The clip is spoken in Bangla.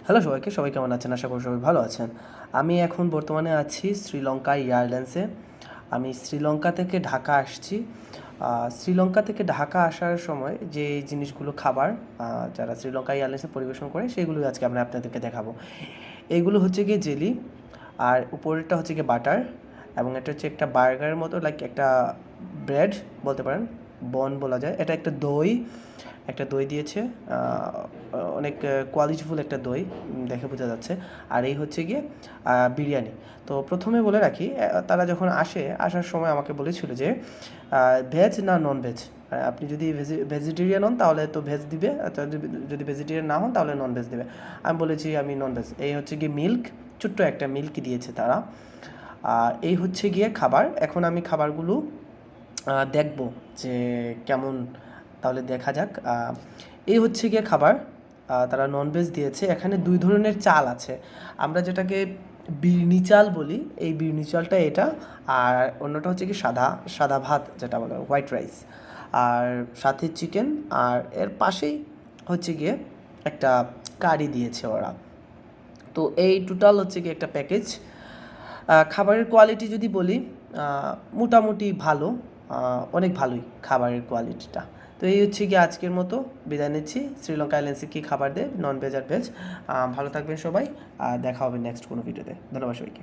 হ্যালো সবাইকে, সবাই কেমন আছেন? আশা করি সবাই ভালো আছেন। আমি এখন বর্তমানে আছি শ্রীলঙ্কা এয়ারলাইন্সে। আমি শ্রীলঙ্কা থেকে ঢাকা আসছি। শ্রীলঙ্কা থেকে ঢাকা আসার সময় যে জিনিসগুলো খাবার যারা শ্রীলঙ্কা এয়ারলাইন্সে পরিবেশন করে সেগুলোই আজকে আমরা আপনাদেরকে দেখাবো। এইগুলো হচ্ছে গিয়ে জেলি, আর উপরেরটা হচ্ছে গিয়ে বাটার, এবং এটা হচ্ছে একটা বার্গারের মতো লাইক একটা ব্রেড বলতে পারেন, বন বলা যায়। এটা একটা দই, একটা দই দিয়েছে, অনেক কোয়ালিটিফুল একটা দই, দেখে বোঝা যাচ্ছে। আর এই হচ্ছে গিয়ে বিরিয়ানি। তো প্রথমে বলে রাখি, তারা যখন আসার সময় আমাকে বলেছিল যে ভেজ না নন ভেজ। আপনি যদি ভেজিটেরিয়ান হন তাহলে তো ভেজ দিবে, যদি ভেজিটেরিয়ান না হন তাহলে নন ভেজ দেবে। আমি বলেছি আমি নন ভেজ। এই হচ্ছে গিয়ে মিল্ক, ছোট্ট একটা মিল্ক দিয়েছে তারা। এই হচ্ছে গিয়ে খাবার। এখন আমি খাবারগুলো দেখব যে কেমন, তাহলে দেখা যাক। এই হচ্ছে গিয়ে খাবার, তারা ননভেজ দিয়েছে। এখানে দুই ধরনের চাল আছে, আমরা যেটাকে বির্নি চাল বলি, এই বির্নি চালটা এটা, আর অন্যটা হচ্ছে কি সাদা সাদা ভাত যেটা বলে হোয়াইট রাইস, আর সাথে চিকেন, আর এর পাশেই হচ্ছে গিয়ে একটা কারি দিয়েছে ওরা। তো এই টোটাল হচ্ছে কি একটা প্যাকেজ। খাবারের কোয়ালিটি যদি বলি, মোটামুটি ভালো, অনেক ভালোই খাবারের কোয়ালিটিটা। তো এই হচ্ছে কি আজকের মতো বিদায় নিচ্ছি। শ্রীলঙ্কা এয়ারলাইন্সে কী খাবার দেয়, নন ভেজ আর ভেজ। ভালো থাকবেন সবাই, দেখা হবে নেক্সট কোনো ভিডিওতে। ধন্যবাদ সবাইকে।